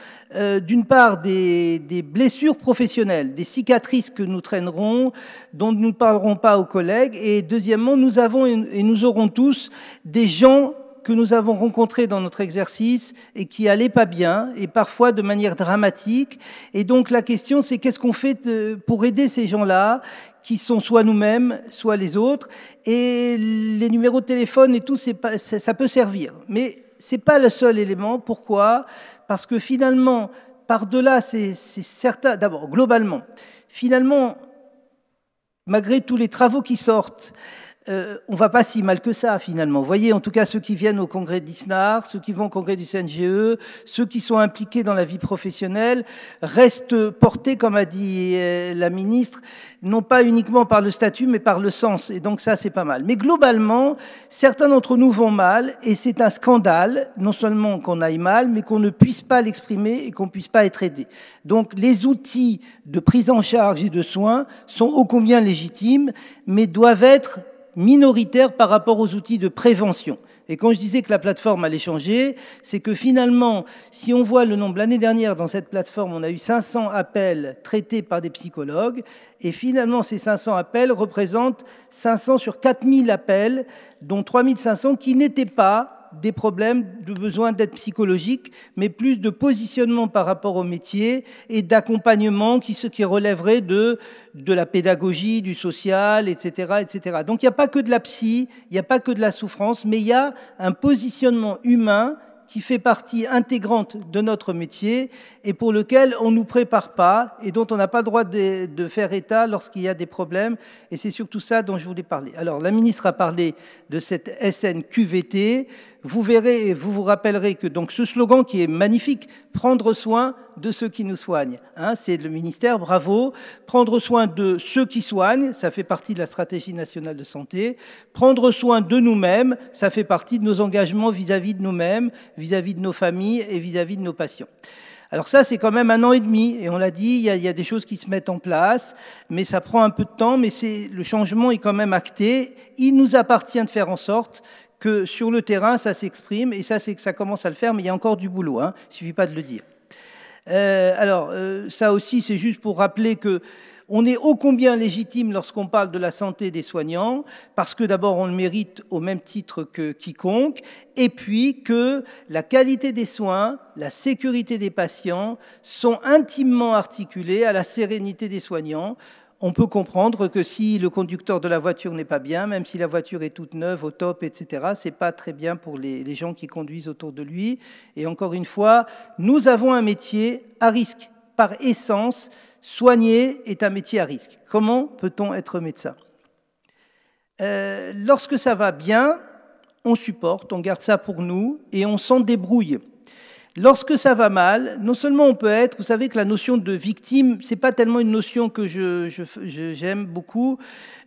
d'une part des blessures professionnelles, des cicatrices que nous traînerons, dont nous ne parlerons pas aux collègues, et deuxièmement, nous avons et nous aurons tous des gens que nous avons rencontrés dans notre exercice et qui allaient pas bien, et parfois de manière dramatique. Et donc la question, c'est qu'est-ce qu'on fait pour aider ces gens-là, qui sont soit nous-mêmes, soit les autres. Et les numéros de téléphone et tout, ça peut servir. Mais c'est pas le seul élément. Pourquoi ? Parce que finalement, par-delà, c'est certain, d'abord, globalement, finalement, malgré tous les travaux qui sortent, on ne va pas si mal que ça, finalement. Vous voyez, en tout cas, ceux qui viennent au congrès d'ISNAR, ceux qui vont au congrès du CNGE, ceux qui sont impliqués dans la vie professionnelle, restent portés, comme a dit la ministre, non pas uniquement par le statut, mais par le sens. Et donc ça, c'est pas mal. Mais globalement, certains d'entre nous vont mal, et c'est un scandale, non seulement qu'on aille mal, mais qu'on ne puisse pas l'exprimer et qu'on ne puisse pas être aidé. Donc les outils de prise en charge et de soins sont ô combien légitimes, mais doivent être minoritaire par rapport aux outils de prévention. Et quand je disais que la plateforme allait changer, c'est que finalement, si on voit le nombre, l'année dernière, dans cette plateforme, on a eu 500 appels traités par des psychologues, et finalement, ces 500 appels représentent 500 sur 4000 appels, dont 3500 qui n'étaient pas des problèmes de besoin d'aide psychologique, mais plus de positionnement par rapport au métier et d'accompagnement qui relèverait de la pédagogie, du social, etc., etc. Donc il n'y a pas que de la psy, il n'y a pas que de la souffrance, mais il y a un positionnement humain qui fait partie intégrante de notre métier et pour lequel on ne nous prépare pas et dont on n'a pas le droit de faire état lorsqu'il y a des problèmes. Et c'est surtout ça dont je voulais parler. Alors, la ministre a parlé de cette SNQVT. Vous verrez, vous vous rappellerez que donc ce slogan qui est magnifique, prendre soin de ceux qui nous soignent, hein, c'est le ministère, bravo. Prendre soin de ceux qui soignent, ça fait partie de la stratégie nationale de santé. Prendre soin de nous-mêmes, ça fait partie de nos engagements vis-à-vis de nous-mêmes, vis-à-vis de nos familles et vis-à-vis de nos patients. Alors ça, c'est quand même 1 an et demi, et on l'a dit, il y a des choses qui se mettent en place, mais ça prend un peu de temps, mais le changement est quand même acté. Il nous appartient de faire en sorte que sur le terrain, ça s'exprime, et ça, c'est que ça commence à le faire, mais il y a encore du boulot, hein, il ne suffit pas de le dire. Ça aussi, c'est juste pour rappeler que on est ô combien légitime lorsqu'on parle de la santé des soignants, parce que d'abord on le mérite au même titre que quiconque, et puis que la qualité des soins, la sécurité des patients sont intimement articulées à la sérénité des soignants. On peut comprendre que si le conducteur de la voiture n'est pas bien, même si la voiture est toute neuve, au top, etc., c'est pas très bien pour les gens qui conduisent autour de lui. Et encore une fois, nous avons un métier à risque. Par essence, soigner est un métier à risque. Comment peut-on être médecin ? Lorsque ça va bien, on supporte, on garde ça pour nous et on s'en débrouille. Lorsque ça va mal, non seulement on peut être, vous savez que la notion de victime, c'est pas tellement une notion que j'aime beaucoup,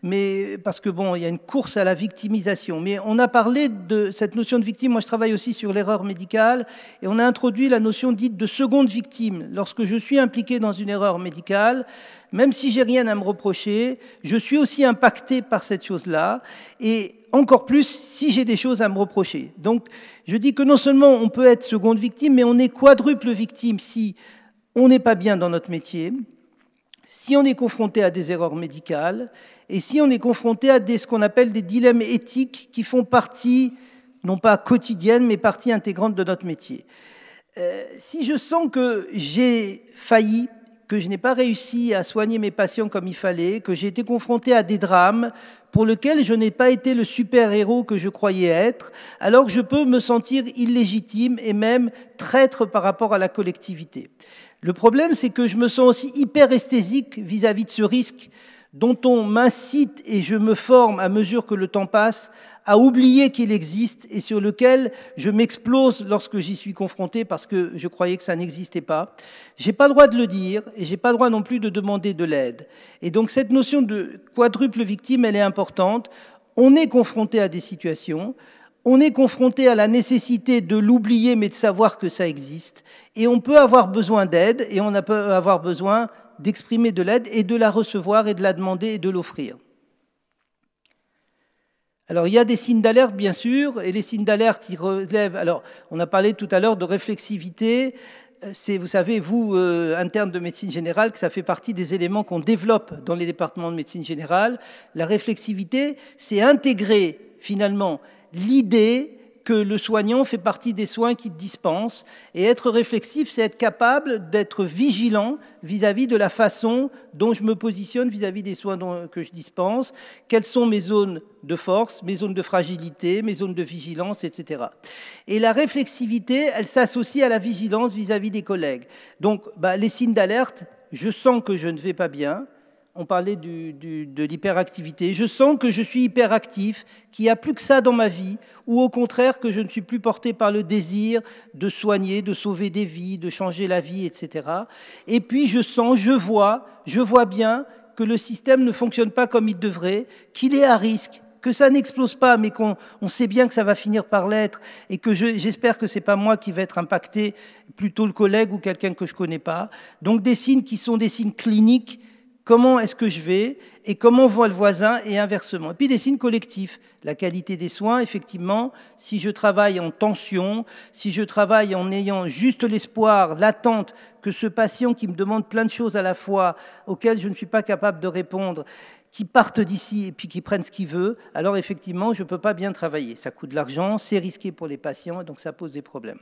mais parce que bon, il y a une course à la victimisation. Mais on a parlé de cette notion de victime. Moi, je travaille aussi sur l'erreur médicale, et on a introduit la notion dite de seconde victime. Lorsque je suis impliqué dans une erreur médicale, même si j'ai rien à me reprocher, je suis aussi impacté par cette chose-là, et encore plus si j'ai des choses à me reprocher. Donc, je dis que non seulement on peut être seconde victime, mais on est quadruple victime si on n'est pas bien dans notre métier, si on est confronté à des erreurs médicales, et si on est confronté à ce qu'on appelle des dilemmes éthiques qui font partie, non pas quotidienne, mais partie intégrante de notre métier. Si je sens que j'ai failli, que je n'ai pas réussi à soigner mes patients comme il fallait, que j'ai été confronté à des drames pour lesquels je n'ai pas été le super-héros que je croyais être, alors je peux me sentir illégitime et même traître par rapport à la collectivité. Le problème, c'est que je me sens aussi hyper esthésique vis-à-vis de ce risque dont on m'incite et je me forme à mesure que le temps passe à oublier qu'il existe et sur lequel je m'explose lorsque j'y suis confronté parce que je croyais que ça n'existait pas. J'ai pas le droit de le dire et j'ai pas le droit non plus de demander de l'aide. Et donc cette notion de quadruple victime, elle est importante. On est confronté à des situations, on est confronté à la nécessité de l'oublier mais de savoir que ça existe et on peut avoir besoin d'aide et on peut avoir besoin d'exprimer de l'aide et de la recevoir et de la demander et de l'offrir. Alors, il y a des signes d'alerte, bien sûr, et les signes d'alerte, ils relèvent... Alors, on a parlé tout à l'heure de réflexivité. C'est, vous savez, vous, interne de médecine générale, que ça fait partie des éléments qu'on développe dans les départements de médecine générale. La réflexivité, c'est intégrer, finalement, l'idée que le soignant fait partie des soins qu'il dispense. Et être réflexif, c'est être capable d'être vigilant vis-à-vis de la façon dont je me positionne vis-à-vis des soins que je dispense, quelles sont mes zones de force, mes zones de fragilité, mes zones de vigilance, etc. Et la réflexivité, elle s'associe à la vigilance vis-à-vis des collègues. Donc, les signes d'alerte, je sens que je ne vais pas bien. On parlait de l'hyperactivité. Je sens que je suis hyperactif, qu'il n'y a plus que ça dans ma vie, ou au contraire que je ne suis plus porté par le désir de soigner, de sauver des vies, de changer la vie, etc. Et puis je sens, je vois bien que le système ne fonctionne pas comme il devrait, qu'il est à risque, que ça n'explose pas, mais qu'on sait bien que ça va finir par l'être, et que j'espère que ce n'est pas moi qui vais être impacté, plutôt le collègue ou quelqu'un que je ne connais pas. Donc des signes qui sont des signes cliniques. Comment est-ce que je vais et comment voit le voisin et inversement. Et puis des signes collectifs, la qualité des soins, effectivement, si je travaille en tension, si je travaille en ayant juste l'espoir, l'attente que ce patient qui me demande plein de choses à la fois, auxquelles je ne suis pas capable de répondre, qui parte d'ici et puis qui prenne ce qu'il veut, alors effectivement, je ne peux pas bien travailler. Ça coûte de l'argent, c'est risqué pour les patients, donc ça pose des problèmes.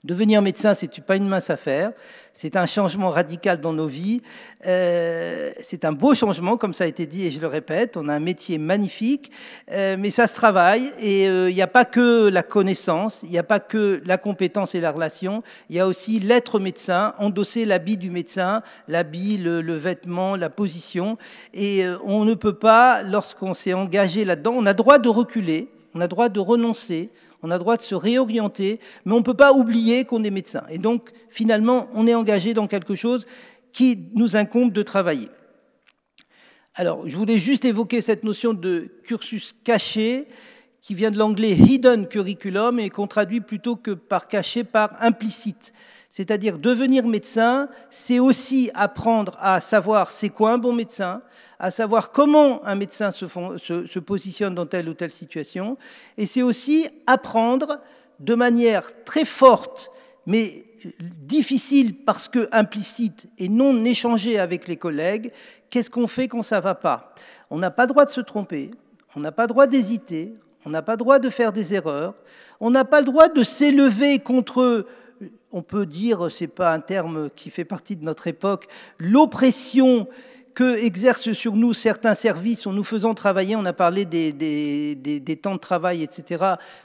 Devenir médecin, c'est pas une mince affaire, c'est un changement radical dans nos vies, c'est un beau changement, comme ça a été dit et je le répète, on a un métier magnifique, mais ça se travaille et il n'y a pas que la connaissance, il n'y a pas que la compétence et la relation, il y a aussi l'être médecin, endosser l'habit du médecin, l'habit, le vêtement, la position, et on ne peut pas, lorsqu'on s'est engagé là-dedans, on a droit de reculer, on a droit de renoncer, on a droit de se réorienter, mais on ne peut pas oublier qu'on est médecin. Et donc, finalement, on est engagé dans quelque chose qui nous incombe de travailler. Alors, je voulais juste évoquer cette notion de cursus caché, qui vient de l'anglais « hidden curriculum » et qu'on traduit plutôt que par caché, par implicite. C'est-à-dire, devenir médecin, c'est aussi apprendre à savoir c'est quoi un bon médecin, à savoir comment un médecin se positionne dans telle ou telle situation, et c'est aussi apprendre de manière très forte, mais difficile parce que implicite et non échangée avec les collègues, qu'est-ce qu'on fait quand ça ne va pas. On n'a pas le droit de se tromper, on n'a pas le droit d'hésiter, on n'a pas le droit de faire des erreurs, on n'a pas le droit de s'élever contre, on peut dire, ce n'est pas un terme qui fait partie de notre époque, l'oppression que exercent sur nous certains services en nous faisant travailler. On a parlé des temps de travail, etc.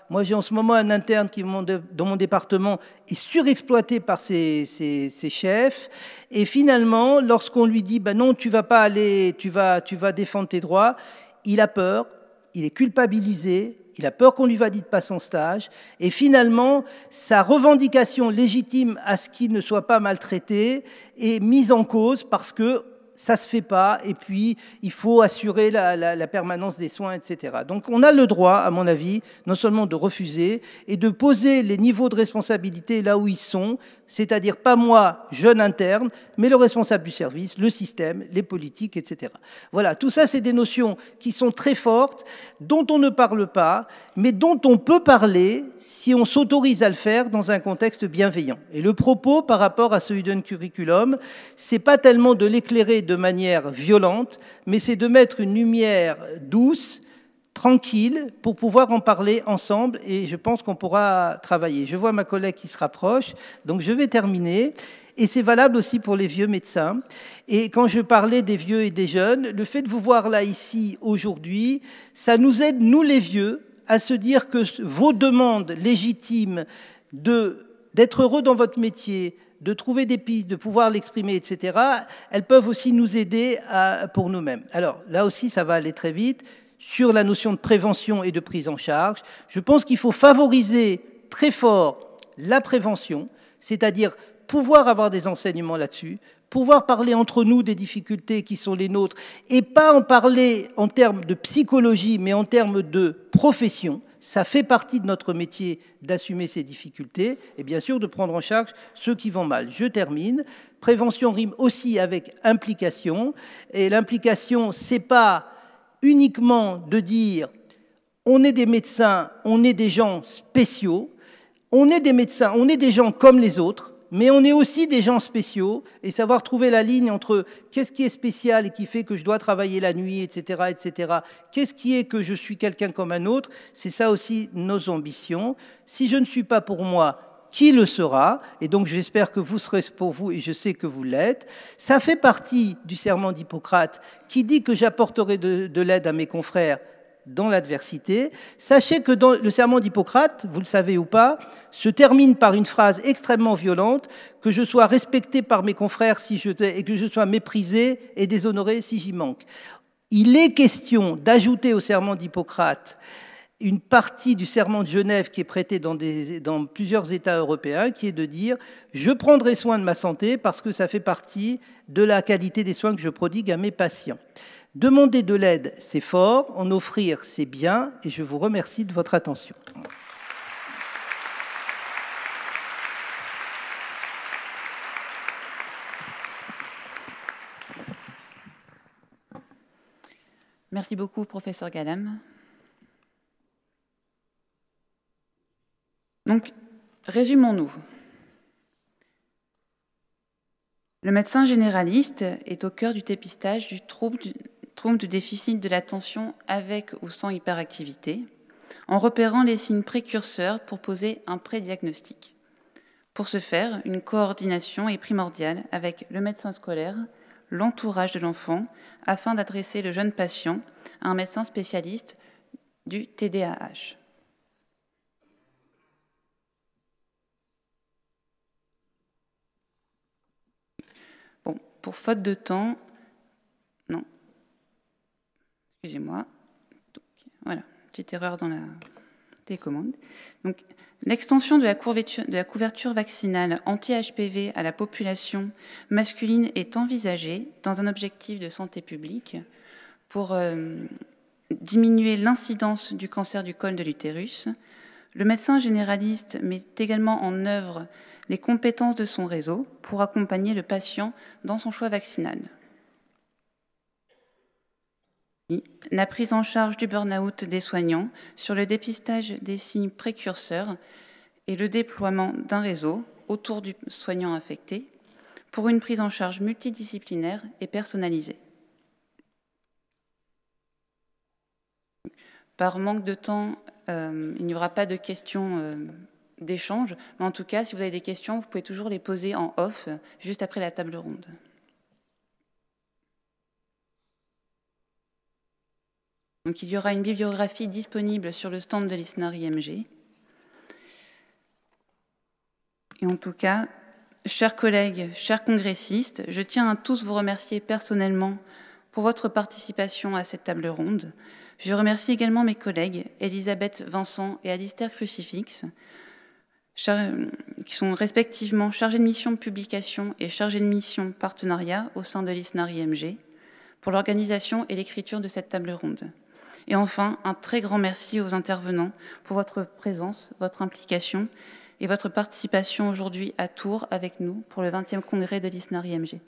Moi, j'ai en ce moment un interne qui, dans mon département, est surexploité par ses chefs. Et finalement, lorsqu'on lui dit « non, tu ne vas pas aller, tu vas défendre tes droits », il a peur, il est culpabilisé, il a peur qu'on ne lui valide pas son stage, et finalement, sa revendication légitime à ce qu'il ne soit pas maltraité est mise en cause parce que ça ne se fait pas, et puis il faut assurer la permanence des soins, etc. Donc on a le droit, à mon avis, non seulement de refuser, et de poser les niveaux de responsabilité là où ils sont, c'est-à-dire pas moi, jeune interne, mais le responsable du service, le système, les politiques, etc. Voilà, tout ça, c'est des notions qui sont très fortes, dont on ne parle pas, mais dont on peut parler si on s'autorise à le faire dans un contexte bienveillant. Et le propos par rapport à ce Hidden Curriculum, c'est pas tellement de l'éclairer de manière violente, mais c'est de mettre une lumière douce, tranquille, pour pouvoir en parler ensemble, et je pense qu'on pourra travailler. Je vois ma collègue qui se rapproche, donc je vais terminer. Et c'est valable aussi pour les vieux médecins. Et quand je parlais des vieux et des jeunes, le fait de vous voir là, ici, aujourd'hui, ça nous aide, nous les vieux, à se dire que vos demandes légitimes d'être heureux dans votre métier, de trouver des pistes, de pouvoir l'exprimer, etc., elles peuvent aussi nous aider pour nous-mêmes. Alors, là aussi, ça va aller très vite. Sur la notion de prévention et de prise en charge, je pense qu'il faut favoriser très fort la prévention, c'est-à-dire pouvoir avoir des enseignements là-dessus, pouvoir parler entre nous des difficultés qui sont les nôtres, et pas en parler en termes de psychologie, mais en termes de profession. Ça fait partie de notre métier d'assumer ces difficultés, et bien sûr de prendre en charge ceux qui vont mal. Je termine. Prévention rime aussi avec implication, et l'implication, c'est pas uniquement de dire on est des médecins, on est des gens spéciaux, on est des médecins, on est des gens comme les autres, mais on est aussi des gens spéciaux, et savoir trouver la ligne entre qu'est-ce qui est spécial et qui fait que je dois travailler la nuit, etc., etc., qu'est-ce qui est que je suis quelqu'un comme un autre, c'est ça aussi nos ambitions. Si je ne suis pas pour moi, qui le sera? Et donc j'espère que vous serez pour vous, et je sais que vous l'êtes. Ça fait partie du serment d'Hippocrate qui dit que j'apporterai de l'aide à mes confrères dans l'adversité. Sachez que dans le serment d'Hippocrate, vous le savez ou pas, se termine par une phrase extrêmement violente, que je sois respecté par mes confrères et que je sois méprisé et déshonoré si j'y manque. Il est question d'ajouter au serment d'Hippocrate une partie du serment de Genève qui est prêté dans plusieurs États européens, qui est de dire « je prendrai soin de ma santé parce que ça fait partie de la qualité des soins que je prodigue à mes patients ». Demander de l'aide, c'est fort, en offrir, c'est bien, et je vous remercie de votre attention. Merci beaucoup, professeur Gallam. Donc, résumons-nous. Le médecin généraliste est au cœur du dépistage du trouble du déficit de l'attention avec ou sans hyperactivité, en repérant les signes précurseurs pour poser un prédiagnostic. Pour ce faire, une coordination est primordiale avec le médecin scolaire, l'entourage de l'enfant, afin d'adresser le jeune patient à un médecin spécialiste du TDAH. Bon, pour faute de temps, non, excusez-moi, voilà, petite erreur dans la télécommande. Donc, l'extension de la couverture vaccinale anti-HPV à la population masculine est envisagée dans un objectif de santé publique pour diminuer l'incidence du cancer du col de l'utérus. Le médecin généraliste met également en œuvre les compétences de son réseau pour accompagner le patient dans son choix vaccinal. La prise en charge du burn-out des soignants sur le dépistage des signes précurseurs et le déploiement d'un réseau autour du soignant affecté pour une prise en charge multidisciplinaire et personnalisée. Par manque de temps, il n'y aura pas de questions d'échange, mais en tout cas, si vous avez des questions, vous pouvez toujours les poser en off, juste après la table ronde. Donc, il y aura une bibliographie disponible sur le stand de l'ISNAR IMG. Et en tout cas, chers collègues, chers congressistes, je tiens à tous vous remercier personnellement pour votre participation à cette table ronde. Je remercie également mes collègues Elisabeth Vincent et Alistair Crucifix, qui sont respectivement chargés de mission publication et chargés de mission partenariat au sein de l'ISNAR-IMG, pour l'organisation et l'écriture de cette table ronde. Et enfin, un très grand merci aux intervenants pour votre présence, votre implication et votre participation aujourd'hui à Tours avec nous pour le 20e congrès de l'ISNAR-IMG.